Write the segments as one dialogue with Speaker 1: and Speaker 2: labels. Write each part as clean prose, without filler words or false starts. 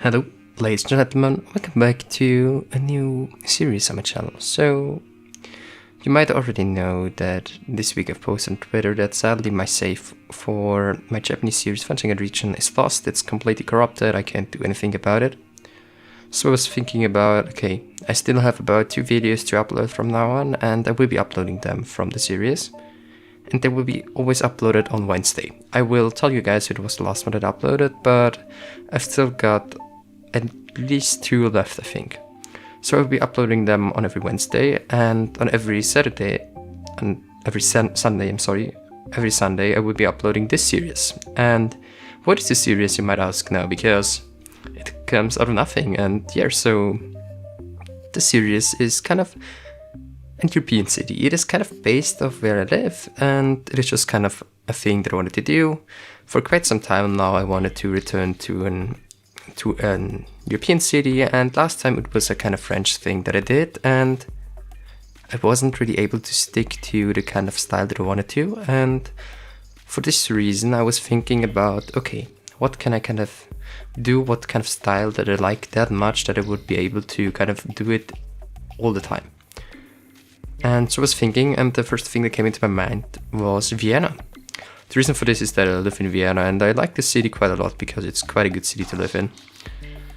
Speaker 1: Hello, ladies and gentlemen, welcome back to a new series on my channel. So, you might already know that this week I've posted on Twitter that sadly my save for my Japanese series Fanchengang region is lost. It's completely corrupted, I can't do anything about it. So I was thinking about, okay, I still have about 2 videos to upload from now on, and I will be uploading them from the series. And they will be always uploaded on Wednesday. I will tell you guys it was the last one that I uploaded, but I've still got at least 2 left, I think. So I'll be uploading them on every Wednesday, and on every Saturday, and every Sunday I will be uploading this series. And what is this series, you might ask now, because it comes out of nothing. And yeah, so the series is kind of an European city. It is kind of based off where I live, and it is just kind of a thing that I wanted to do. For quite some time now I wanted to return to an European city, and last time it was a kind of French thing that I did, and I wasn't really able to stick to the kind of style that I wanted to. And for this reason I was thinking about, okay, what can I kind of do, what kind of style that I like that much that I would be able to kind of do it all the time. And so I was thinking, and the first thing that came into my mind was Vienna. The reason for this is that I live in Vienna, and I like the city quite a lot because it's quite a good city to live in.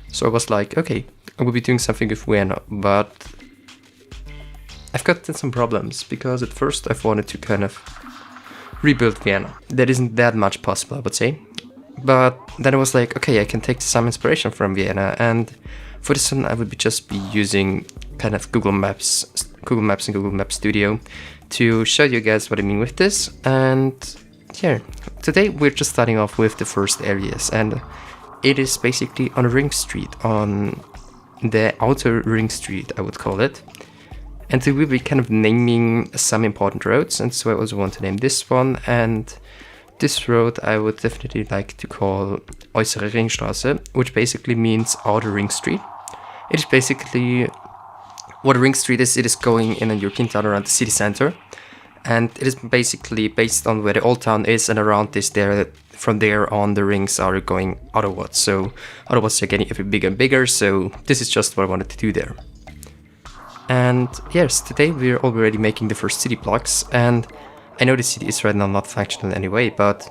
Speaker 1: So I was like, okay, I will be doing something with Vienna, but I've got some problems, because at first I've wanted to kind of rebuild Vienna. That isn't that much possible, I would say. But then I was like, okay, I can take some inspiration from Vienna, and for this one I would just be using kind of Google Maps and Google Maps Studio to show you guys what I mean with this. And yeah, today we're just starting off with the first areas, and it is basically on Ring Street, on the outer Ring Street I would call it. And we will be kind of naming some important roads, and so I also want to name this one, and this road I would definitely like to call Äußere Ringstraße, which basically means outer Ring Street. It is basically what a Ring Street is. It is going in a European town around the city center, and it is basically based on where the old town is, and around this from there on the rings are going outwards. So outwards are getting every bigger and bigger, so this is just what I wanted to do there. And yes, today we're already making the first city blocks, and I know the city is right now not functional in any way, but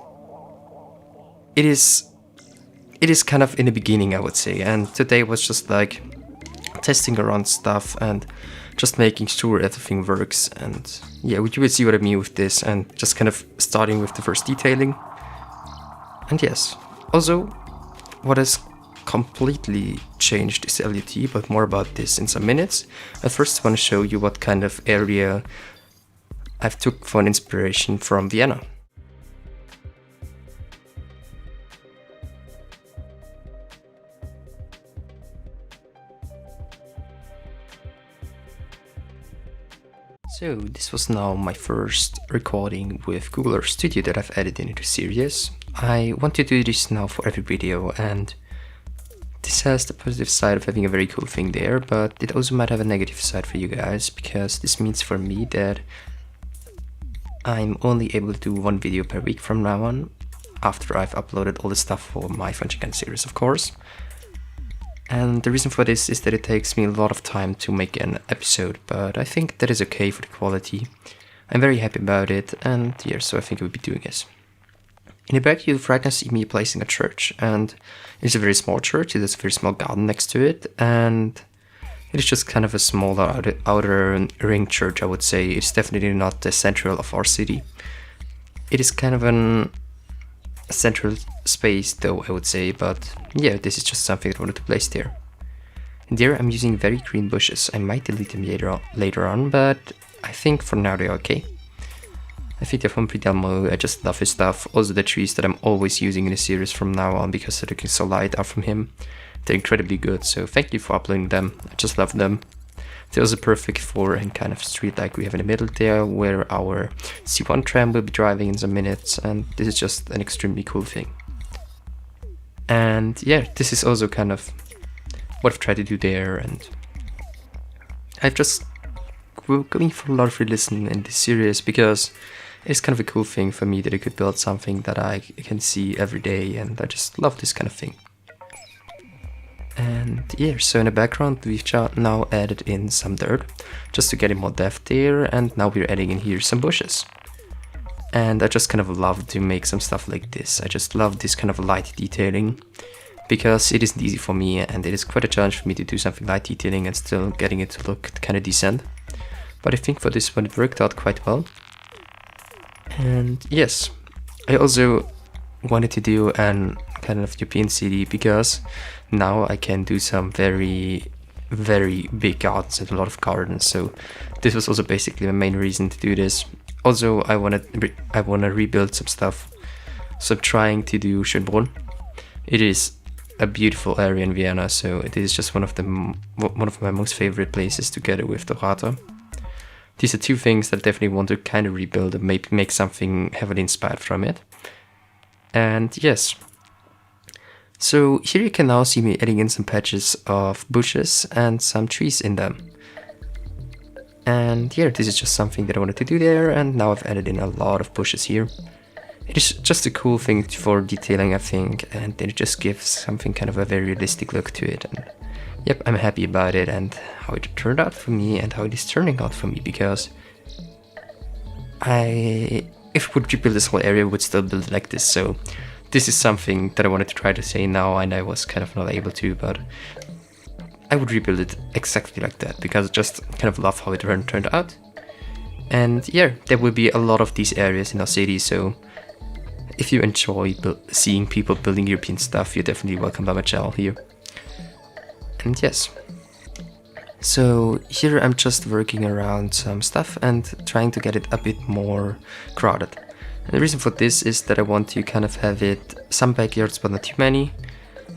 Speaker 1: it is kind of in the beginning, I would say. And today was just like testing around stuff and just making sure everything works. And yeah, you will see what I mean with this, and just kind of starting with the first detailing. And yes, also what has completely changed is LUT, but more about this in some minutes. At first I want to show you what kind of area I've took for an inspiration from Vienna. So this was now my first recording with Google Earth Studio that I've added into series. I want to do this now for every video, and this has the positive side of having a very cool thing there, but it also might have a negative side for you guys, because this means for me that I'm only able to do 1 video per week from now on, after I've uploaded all the stuff for my Fanchengang series, of course. And the reason for this is that it takes me a lot of time to make an episode, but I think that is okay for the quality. I'm very happy about it, and yeah, so I think I will be doing this. In the back you'll right now see me placing a church, and it's a very small church. It has a very small garden next to it, and it is just kind of a smaller outer ring church, I would say. It's definitely not the central of our city. It is kind of a central space though, I would say, but yeah, this is just something I wanted to place there. And there I'm using very green bushes. I might delete them later on, but I think for now they're okay. I think they're from Pridelmo. I just love his stuff. Also the trees that I'm always using in the series from now on, because they're looking so light, are from him. They're incredibly good, so thank you for uploading them. I just love them. They're also perfect for a kind of street like we have in the middle there, where our C1 tram will be driving in some minutes, and this is just an extremely cool thing. And yeah, this is also kind of what I've tried to do there, and I've just going for a lot of re-listen in this series, because it's kind of a cool thing for me that I could build something that I can see every day, and I just love this kind of thing. And yeah, so in the background we've now added in some dirt just to get in more depth there, and now we're adding in here some bushes. And I just kind of love to make some stuff like this. I just love this kind of light detailing, because it isn't easy for me, and it is quite a challenge for me to do something light detailing and still getting it to look kind of decent. But I think for this one it worked out quite well. And yes, I also wanted to do an kind of European city, because now I can do some very big gardens and a lot of gardens. So this was also basically the main reason to do this. Also, I want to rebuild some stuff, so I'm trying to do Schönbrunn. It is a beautiful area in Vienna, so it is just one of my most favorite places, together with Dorata. These are two things that I definitely want to kind of rebuild and maybe make something heavily inspired from it. And yes, so here you can now see me adding in some patches of bushes and some trees in them. And yeah, this is just something that I wanted to do there, and now I've added in a lot of bushes here. It is just a cool thing for detailing, I think, and it just gives something kind of a very realistic look to it. And yep, I'm happy about it and how it turned out for me and how it is turning out for me, because if I would rebuild this whole area, I would still build it like this. So this is something that I wanted to try to say now, and I was kind of not able to, but I would rebuild it exactly like that, because I just kind of love how it turned out. And yeah, there will be a lot of these areas in our city, so if you enjoy seeing people building European stuff, you're definitely welcome by my channel here. And yes, so here I'm just working around some stuff and trying to get it a bit more crowded. And the reason for this is that I want to kind of have it some backyards, but not too many.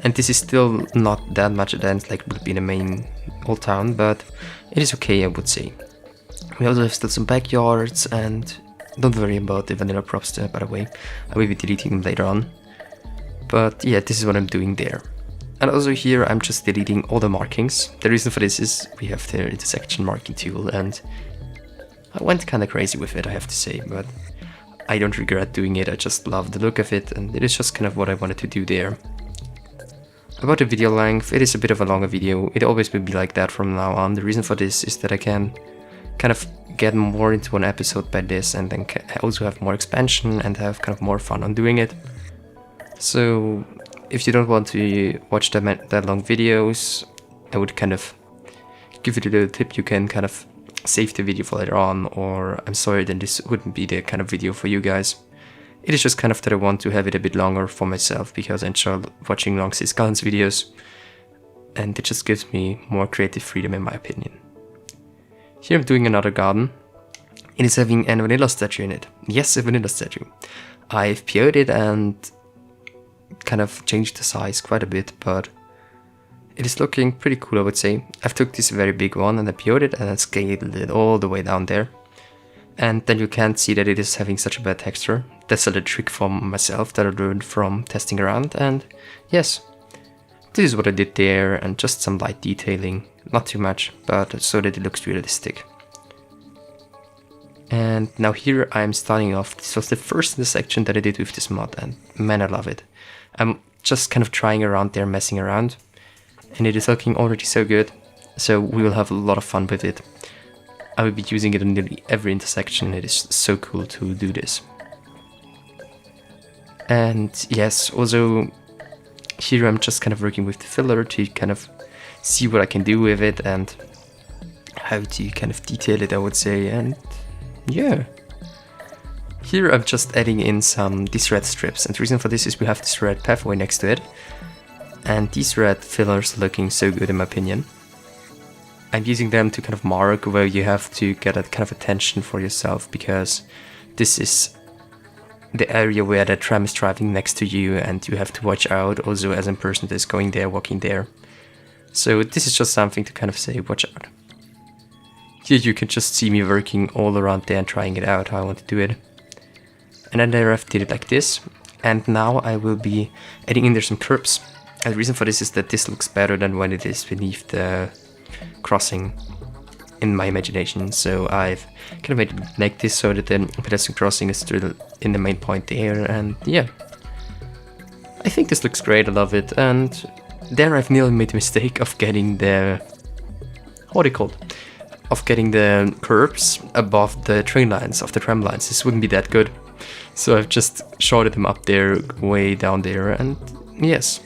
Speaker 1: And this is still not that much dense like it would be in the main old town, but it is okay, I would say. We also have still some backyards, and don't worry about the vanilla props there, by the way. I will be deleting them later on. But yeah, this is what I'm doing there. And also here I'm just deleting all the markings. The reason for this is we have the intersection marking tool, and I went kind of crazy with it, I have to say, but I don't regret doing it. I just love the look of it, and it is just kind of what I wanted to do there. About the video length, it is a bit of a longer video. It always will be like that from now on. The reason for this is that I can kind of get more into one episode by this, and then also have more expansion and have kind of more fun on doing it. So if you don't want to watch that long videos, I would kind of give you the little tip. You can kind of save the video for later on, or I'm sorry, then this wouldn't be the kind of video for you guys. It is just kind of that I want to have it a bit longer for myself, because I enjoy watching long Skylines videos, and it just gives me more creative freedom, in my opinion. Here I'm doing another garden. It is having a vanilla statue in it. Yes, a vanilla statue. I've PO'd it and kind of changed the size quite a bit, but it is looking pretty cool, I would say. I've took this very big one and I PO'd it and I scaled it all the way down there. And then you can't see that it is having such a bad texture. That's a little trick from myself that I learned from testing around, and yes, this is what I did there, and just some light detailing, not too much, but so that it looks realistic. And now here I'm starting off. This was the first intersection that I did with this mod, and man, I love it. I'm just kind of trying around there, messing around, and it is looking already so good, so we will have a lot of fun with it. I will be using it in nearly every intersection. It is so cool to do this. And yes, also here I'm just kind of working with the filler to kind of see what I can do with it and how to kind of detail it, I would say. And yeah, here I'm just adding in these red strips, and the reason for this is we have this red pathway next to it, and these red fillers are looking so good in my opinion. I'm using them to kind of mark where you have to get a kind of attention for yourself, because this is the area where the tram is driving next to you, and you have to watch out also as a person that is going there, walking there. So this is just something to kind of say, watch out. Here you can just see me working all around there and trying it out, how I want to do it. And then there I've did it like this, and now I will be adding in there some curbs. And the reason for this is that this looks better than when it is beneath the crossing in my imagination. So I've kind of made it like this so that the pedestrian crossing is still in the main point there, and yeah, I think this looks great, I love it, and there I've nearly made the mistake of getting the, what do you call it? Of getting the curbs above the train lines, of the tram lines. This wouldn't be that good. So I've just shorted them up there, way down there, and yes.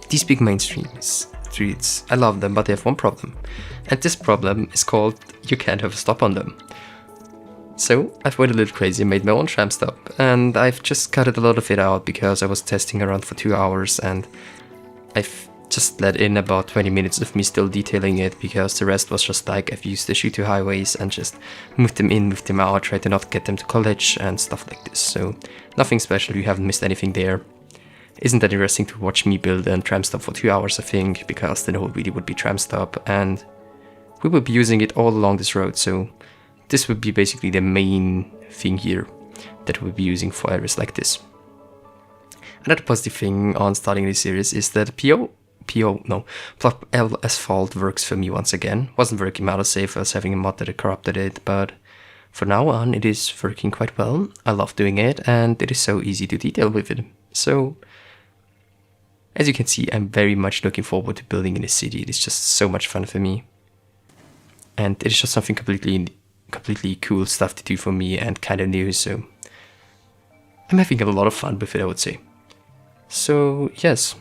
Speaker 1: These big mainstream streets, I love them, but they have one problem. And this problem is called, you can't have a stop on them. So I've went a little crazy and made my own tram stop, and I've just cutted a lot of it out because I was testing around for 2 hours, and I've just let in about 20 minutes of me still detailing it, because the rest was just like I've used the shoe to highways and just moved them in, moved them out, tried to not get them to college and stuff like this. So nothing special, you haven't missed anything there. Isn't that interesting to watch me build a tram stop for 2 hours, I think, because then the whole video would be tram stop, and we would be using it all along this road, so this would be basically the main thing here that we'll be using for areas like this. Another positive thing on starting this series is that Plug L Asphalt works for me once again. Wasn't working autosave, I was having a mod that corrupted it, but for now on it is working quite well. I love doing it, and it is so easy to detail with it. So, as you can see, I'm very much looking forward to building in this city. It is just so much fun for me. And it is just something completely cool stuff to do for me and kind of new, so I'm having a lot of fun with it, I would say. So, yes.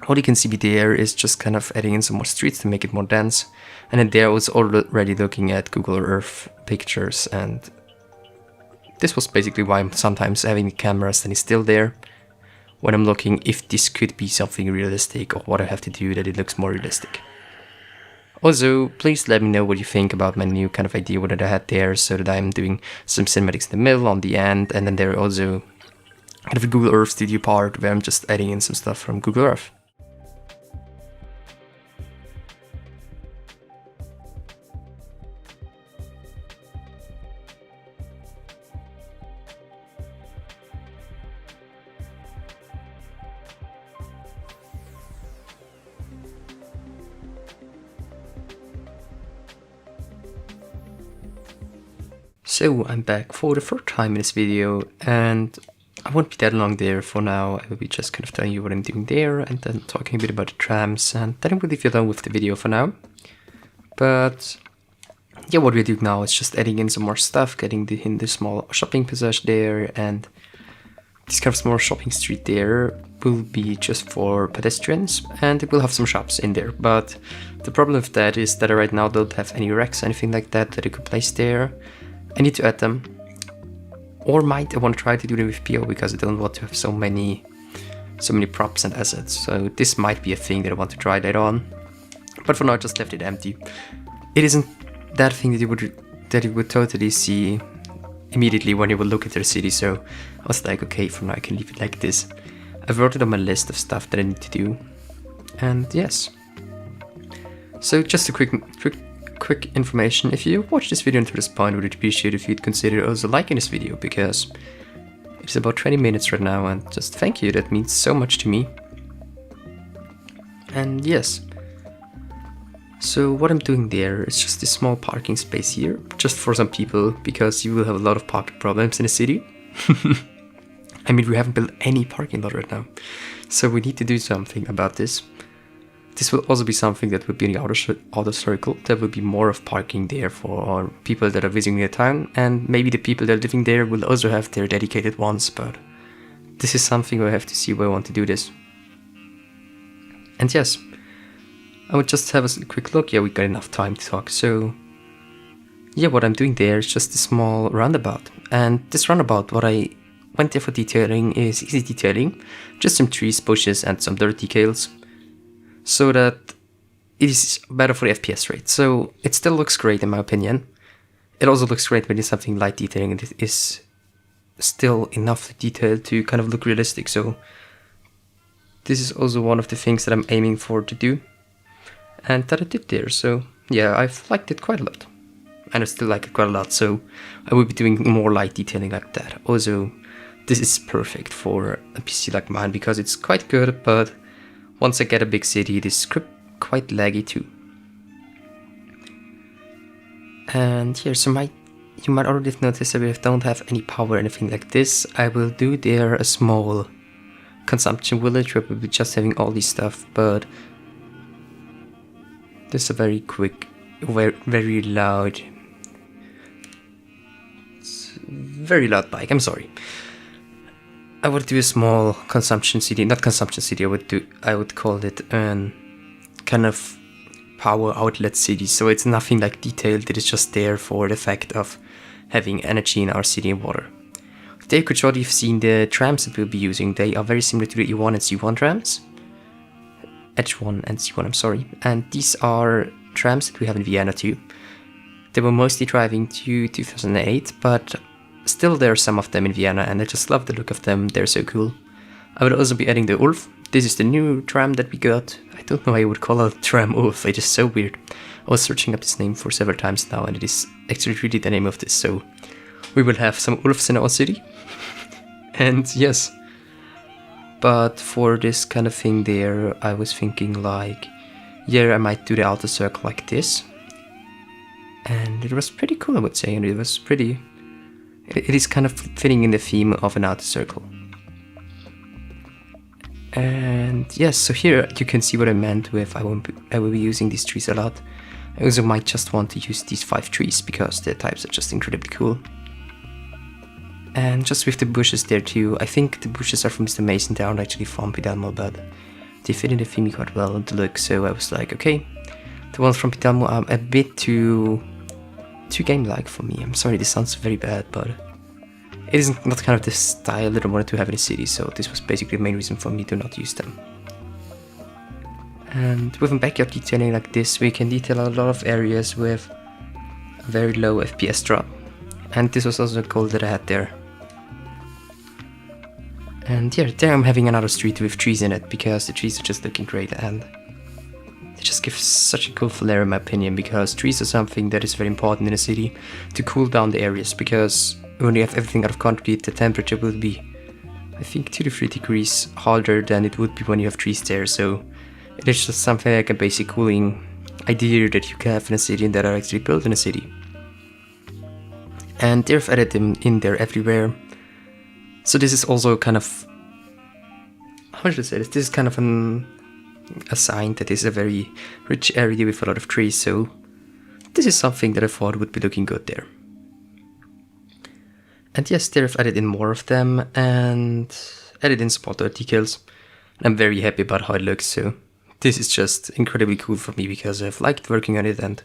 Speaker 1: What you can see there is just kind of adding in some more streets to make it more dense. And then there I was already looking at Google Earth pictures, and this was basically why I'm sometimes having the camera standing still there when I'm looking if this could be something realistic or what I have to do that it looks more realistic. Also, please let me know what you think about my new kind of idea what I had there, so that I'm doing some cinematics in the middle, on the end, and then there are also kind of a Google Earth Studio part where I'm just adding in some stuff from Google Earth. So I'm back for the third time in this video, and I won't be that long there for now. I will be just kind of telling you what I'm doing there, and then talking a bit about the trams, and then I will leave you alone with the video for now. But yeah, what we're doing now is just adding in some more stuff, getting in the small shopping passage there, and this kind of small shopping street there will be just for pedestrians, and it will have some shops in there. But the problem with that is that I right now don't have any racks, anything like that I could place there. I need to add them, or I want to try to do them with PO, because I don't want to have so many props and assets. So this might be a thing that I want to try later on, but for now I just left it empty. It isn't that thing that you would totally see immediately when you would look at the city. So I was like, okay, for now I can leave it like this. I've wrote it on my list of stuff that I need to do, and yes. So just a quick information, if you watched this video until this point, I would appreciate if you'd consider also liking this video, because it's about 20 minutes right now, and just thank you, that means so much to me. And yes, so what I'm doing there is just this small parking space here, just for some people, because you will have a lot of parking problems in the city. I mean, we haven't built any parking lot right now, so we need to do something about this. This will also be something that will be in the outer circle. There will be more of parking there for people that are visiting the town, and maybe the people that are living there will also have their dedicated ones, but this is something I have to see where I want to do this. And yes, I would just have a quick look. Yeah, we got enough time to talk. So yeah, what I'm doing there is just a small roundabout, and this roundabout, what I went there for detailing is easy detailing, just some trees, bushes, and some dirt decals, so that it is better for the FPS rate. So it still looks great in my opinion. It also looks great when it's something light detailing and it is still enough detail to kind of look realistic. So this is also one of the things that I'm aiming for to do, and that I did there. So yeah, I've liked it quite a lot, and I still like it quite a lot, so I will be doing more light detailing like that. Also, this is perfect for a PC like mine because it's quite good, but once I get a big city, it is quite laggy too. And here, so you might already have noticed that we don't have any power or anything like this. I will do there a small consumption village where we'll be just having all this stuff, but this is a very quick, very loud, bike. I'm sorry. I would do a small consumption city, not consumption city. I would call it an kind of power outlet city. So it's nothing like detailed. It is just there for the fact of having energy in our city and water. There you could already have seen the trams that we'll be using. They are very similar to the E1 and C1 trams. H1 and C1, I'm sorry. And these are trams that we have in Vienna too. They were mostly driving to 2008, but still there are some of them in Vienna, and I just love the look of them. They're so cool. I will also be adding the Ulf. This is the new tram that we got. I don't know why I would call it tram Ulf. It is so weird. I was searching up this name for several times now, and it is actually really the name of this. So we will have some Ulfs in our city. And yes. But for this kind of thing there, I was thinking like, yeah, I might do the outer circle like this. And it was pretty cool, I would say, and it was pretty... It is kind of fitting in the theme of an outer circle. And yes, so here you can see what I meant with I will be using these trees a lot. I also might just want to use these 5 trees because their types are just incredibly cool. And just with the bushes there too, I think the bushes are from Mr. Mason, they aren't actually from Pidalmo, but they fit in the theme quite well and the look, so I was like, okay, the ones from Pidalmo are a bit too game-like for me. I'm sorry, this sounds very bad, but it isn't not kind of the style that I wanted to have in the city, so this was basically the main reason for me to not use them. And with a backyard detailing like this, we can detail a lot of areas with a very low FPS drop. And this was also a goal that I had there. And yeah, there I'm having another street with trees in it, because the trees are just looking great, and they just give such a cool flair in my opinion, because trees are something that is very important in a city to cool down the areas, because when you have everything out of concrete, the temperature will be, I think, 2 to 3 degrees hotter than it would be when you have trees there, so it is just something like a basic cooling idea that you can have in a city and that are actually built in a city. And they've added them in there everywhere. So this is also kind of, how should I say this? This is kind of a sign that is a very rich area with a lot of trees, so this is something that I thought would be looking good there. And yes, they've added in more of them and added in some other decals. I'm very happy about how it looks, so this is just incredibly cool for me because I've liked working on it, and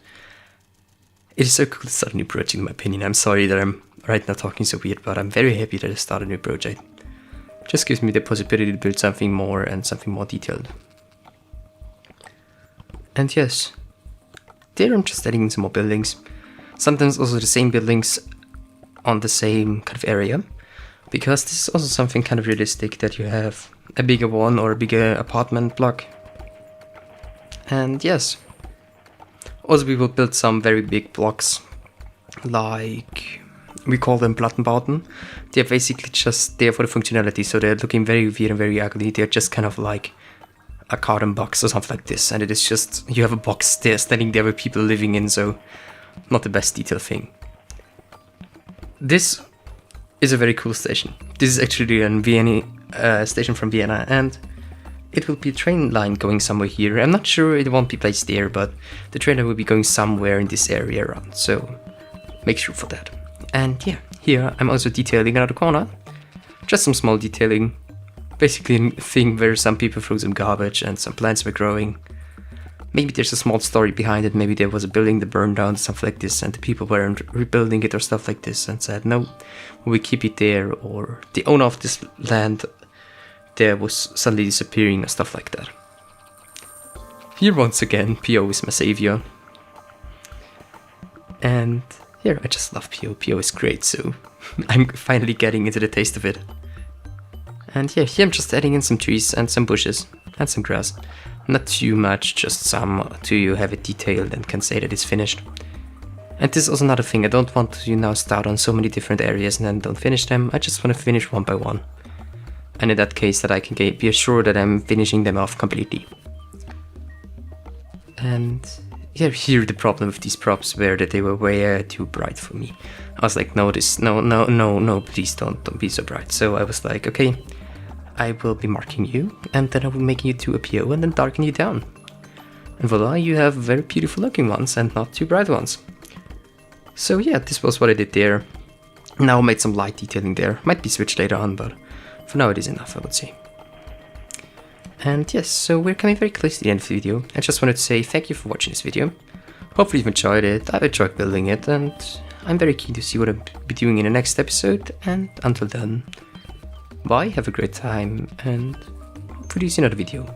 Speaker 1: it is so cool to start a new project in my opinion. I'm sorry that I'm right now talking so weird, but I'm very happy that I started a new project. It just gives me the possibility to build something more and something more detailed. And yes, there I'm just adding in some more buildings. Sometimes also the same buildings on the same kind of area, because this is also something kind of realistic that you have a bigger one or a bigger apartment block. And yes, also we will build some very big blocks, like we call them Plattenbauten. They're basically just there for the functionality, so they're looking very weird and very ugly. They're just kind of like a carton box or something like this, and it is just, you have a box there standing there with people living in, so not the best detail thing. This is a very cool station. This is actually a Vienna station from Vienna, and it will be a train line going somewhere here. I'm not sure it won't be placed there, but the train line will be going somewhere in this area around, so make sure for that. And yeah, here I'm also detailing another corner. Just some small detailing. Basically a thing where some people threw some garbage and some plants were growing. Maybe there's a small story behind it. Maybe there was a building that burned down, stuff like this, and the people weren't rebuilding it or stuff like this, and said, no, we keep it there, or the owner of this land there was suddenly disappearing or stuff like that. Here once again, PO is my savior. And here, I just love PO. PO is great, so I'm finally getting into the taste of it. And yeah, here I'm just adding in some trees and some bushes and some grass. Not too much, just some to have it detailed and can say that it's finished. And this is also another thing, I don't want to now start on so many different areas and then don't finish them. I just want to finish one by one. And in that case that I can be assured that I'm finishing them off completely. And yeah, here the problem with these props were that they were way too bright for me. I was like, no, please don't be so bright. So I was like, okay, I will be marking you, and then I will make you to a PO and then darken you down. And voila, you have very beautiful looking ones and not too bright ones. So yeah, this was what I did there. Now I made some light detailing there. Might be switched later on, but for now it is enough, I would say. And yes, so we're coming very close to the end of the video. I just wanted to say thank you for watching this video. Hopefully you've enjoyed it. I've enjoyed building it, and I'm very keen to see what I'll be doing in the next episode. And until then, bye, have a great time, and produce another video.